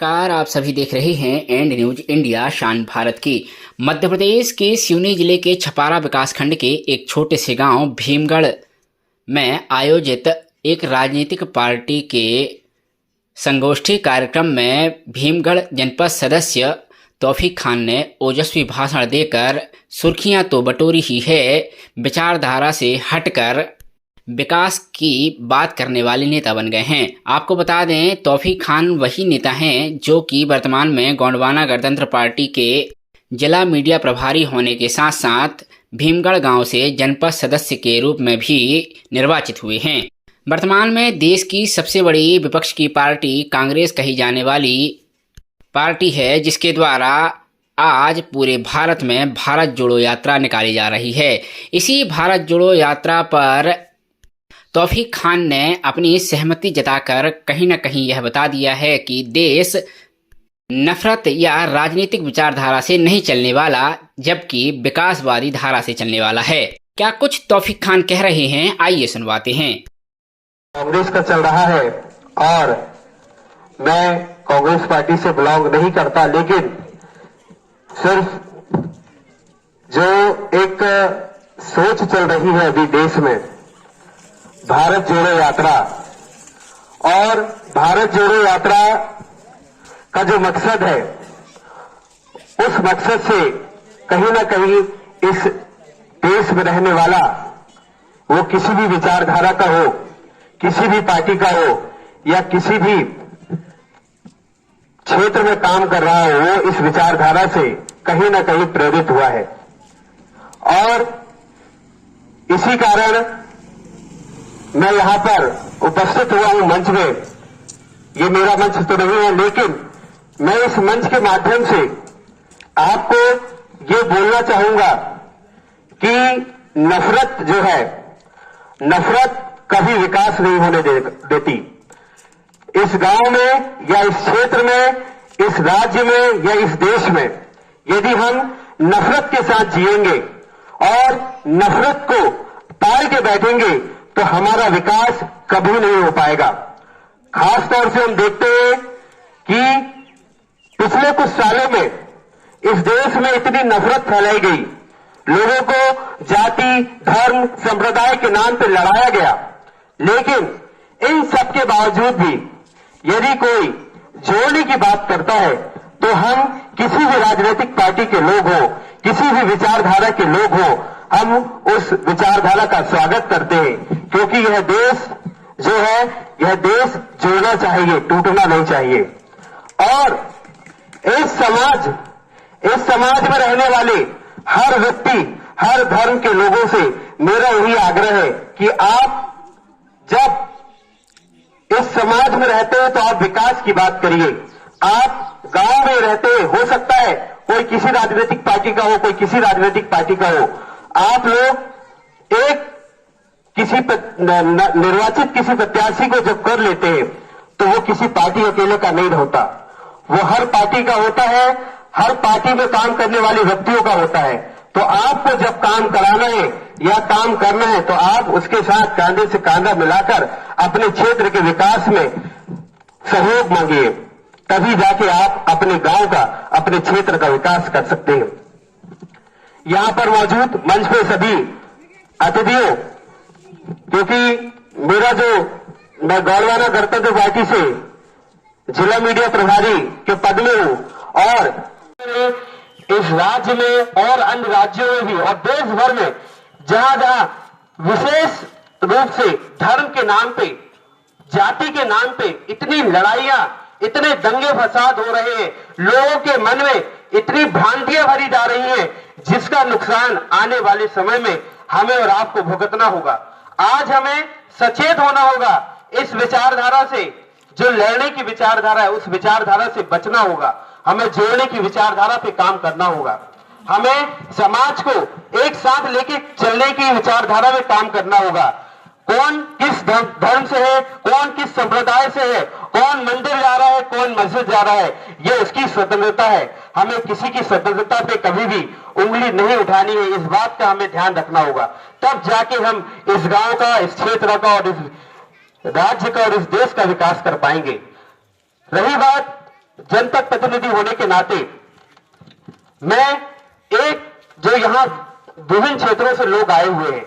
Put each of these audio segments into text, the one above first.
नमस्कार, आप सभी देख रहे हैं एंड न्यूज इंडिया शान भारत की। मध्य प्रदेश के सिवनी जिले के छपारा विकासखंड के एक छोटे से गांव भीमगढ़ में आयोजित एक राजनीतिक पार्टी के संगोष्ठी कार्यक्रम में भीमगढ़ जनपद सदस्य तौफीक खान ने ओजस्वी भाषण देकर सुर्खियां तो बटोरी ही है, विचारधारा से हटकर विकास की बात करने वाले नेता बन गए हैं। आपको बता दें, तौफीक खान वही नेता हैं जो कि वर्तमान में गोंडवाना गणतंत्र पार्टी के जिला मीडिया प्रभारी होने के साथ साथ भीमगढ़ गांव से जनपद सदस्य के रूप में भी निर्वाचित हुए हैं। वर्तमान में देश की सबसे बड़ी विपक्ष की पार्टी कांग्रेस कही जाने वाली पार्टी है, जिसके द्वारा आज पूरे भारत में भारत जोड़ो यात्रा निकाली जा रही है। इसी भारत जोड़ो यात्रा पर तौफीक खान ने अपनी सहमति जताकर कहीं न कहीं यह बता दिया है कि देश नफरत या राजनीतिक विचारधारा से नहीं चलने वाला, जबकि विकासवादी धारा से चलने वाला है। क्या कुछ तौफीक खान कह रहे हैं, आइए सुनवाते हैं। कांग्रेस का चल रहा है और मैं कांग्रेस पार्टी से बिलोंग नहीं करता, लेकिन सिर्फ जो एक सोच चल रही है अभी देश में, भारत जोड़ो यात्रा, और भारत जोड़ो यात्रा का जो मकसद है, उस मकसद से कहीं ना कहीं इस देश में रहने वाला, वो किसी भी विचारधारा का हो, किसी भी पार्टी का हो या किसी भी क्षेत्र में काम कर रहा हो, वो इस विचारधारा से कहीं ना कहीं प्रेरित हुआ है। और इसी कारण मैं यहां पर उपस्थित हुआ हूं मंच में। ये मेरा मंच तो नहीं है, लेकिन मैं इस मंच के माध्यम से आपको ये बोलना चाहूंगा कि नफरत जो है, नफरत कभी विकास नहीं होने देती। इस गांव में या इस क्षेत्र में, इस राज्य में या इस देश में यदि हम नफरत के साथ जिएंगे और नफरत को पाल के बैठेंगे तो हमारा विकास कभी नहीं हो पाएगा। खास तौर से हम देखते हैं कि पिछले कुछ सालों में इस देश में इतनी नफरत फैलाई गई, लोगों को जाति, धर्म, संप्रदाय के नाम पर लड़ाया गया, लेकिन इन सब के बावजूद भी यदि कोई जोड़ने की बात करता है तो हम किसी भी राजनीतिक पार्टी के लोग हो, किसी भी विचारधारा के लोग हो, हम उस विचारधारा का स्वागत करते हैं, क्योंकि यह देश जो है, यह देश जोड़ना चाहिए, टूटना नहीं चाहिए। और इस समाज में रहने वाले हर व्यक्ति, हर धर्म के लोगों से मेरा यही आग्रह है कि आप जब इस समाज में रहते हैं तो आप विकास की बात करिए। आप गांव में रहते हैं, हो सकता है कोई किसी राजनीतिक पार्टी का हो, कोई किसी राजनीतिक पार्टी का हो, आप लोग एक किसी निर्वाचित किसी प्रत्याशी को जब कर लेते हैं तो वो किसी पार्टी अकेले का नहीं होता, वो हर पार्टी का होता है, हर पार्टी में काम करने वाले व्यक्तियों का होता है। तो आपको जब काम कराना है या काम करना है तो आप उसके साथ कांधे से कांधा मिलाकर अपने क्षेत्र के विकास में सहयोग मांगिए, तभी जाके आप अपने गांव का, अपने क्षेत्र का विकास कर सकते हैं। यहां पर मौजूद मंच पे सभी अतिथियों, क्योंकि मैं गोंडवाना गणतंत्र पार्टी से जिला मीडिया प्रभारी के पद में हूं और इस राज्य में और अन्य राज्यों में भी और देश भर में जहां जहां विशेष रूप से धर्म के नाम पे, जाति के नाम पे इतनी लड़ाइयां, इतने दंगे फसाद हो रहे हैं, लोगों के मन में इतनी भ्रांतियां भरी जा रही हैं, जिसका नुकसान आने वाले समय में हमें और आपको भुगतना होगा। आज हमें सचेत होना होगा, इस विचारधारा से, जो लड़ने की विचारधारा है, उस विचारधारा से बचना होगा, हमें जोड़ने की विचारधारा पे काम करना होगा, हमें समाज को एक साथ लेके चलने की विचारधारा में काम करना होगा। कौन किस धर्म से है, कौन किस संप्रदाय से है, कौन मंदिर जा रहा है, कौन मस्जिद जा रहा है, ये उसकी स्वतंत्रता है। हमें किसी की स्वतंत्रता पे कभी भी उंगली नहीं उठानी है, इस बात का हमें ध्यान रखना होगा। तब जाके हम इस गांव का, इस क्षेत्र का और इस राज्य का और इस देश का विकास कर पाएंगे। रही बात जनपद प्रतिनिधि होने के नाते मैं एक जो यहां विभिन्न क्षेत्रों से लोग आए हुए हैं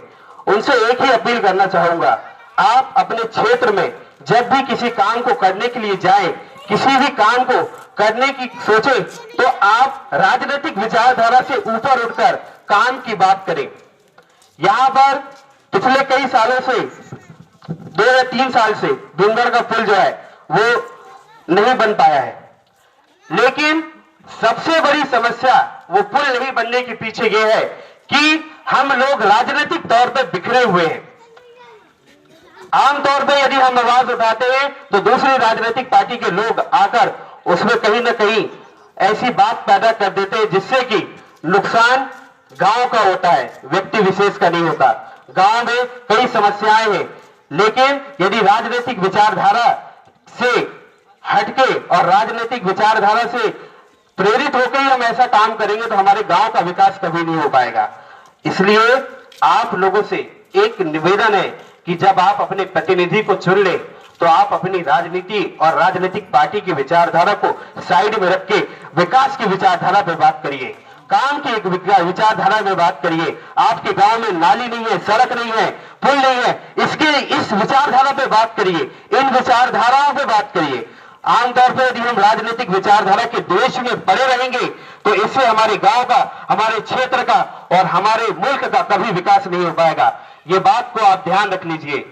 उनसे एक ही अपील करना चाहूंगा। आप अपने क्षेत्र में जब भी किसी काम को करने के लिए जाएं, किसी भी काम को करने की सोचें, तो आप राजनीतिक विचारधारा से ऊपर उठकर काम की बात करें। यहां पर पिछले कई सालों से 2 या 3 साल से भीमगढ़ का पुल जो है वो नहीं बन पाया है, लेकिन सबसे बड़ी समस्या वो पुल नहीं बनने के पीछे ये है कि हम लोग राजनीतिक तौर पर बिखरे हुए हैं। आमतौर पर यदि हम आवाज उठाते हैं तो दूसरी राजनीतिक पार्टी के लोग आकर उसमें कहीं ना कहीं ऐसी बात पैदा कर देते हैं जिससे कि नुकसान गांव का होता है, व्यक्ति विशेष का नहीं होता। गांव में कई समस्याएं हैं, लेकिन यदि राजनीतिक विचारधारा से हटके और राजनीतिक विचारधारा से प्रेरित होकर ही हम ऐसा काम करेंगे तो हमारे गांव का विकास कभी नहीं हो पाएगा। इसलिए आप लोगों से एक निवेदन है कि जब आप अपने प्रतिनिधि को चुन ले तो आप अपनी राजनीति और राजनीतिक पार्टी की विचारधारा को साइड में रख के विकास की विचारधारा पर बात करिए, काम की एक विचारधारा में बात करिए। आपके गांव में नाली नहीं है, सड़क नहीं है, पुल नहीं है, इस विचारधारा पे बात करिए, इन विचारधाराओं पे बात करिए। आमतौर पर यदि हम राजनीतिक विचारधारा के देश में पड़े रहेंगे तो इससे हमारे गांव का, हमारे क्षेत्र का और हमारे मुल्क का कभी विकास नहीं हो पाएगा। ये बात को आप ध्यान रख लीजिए।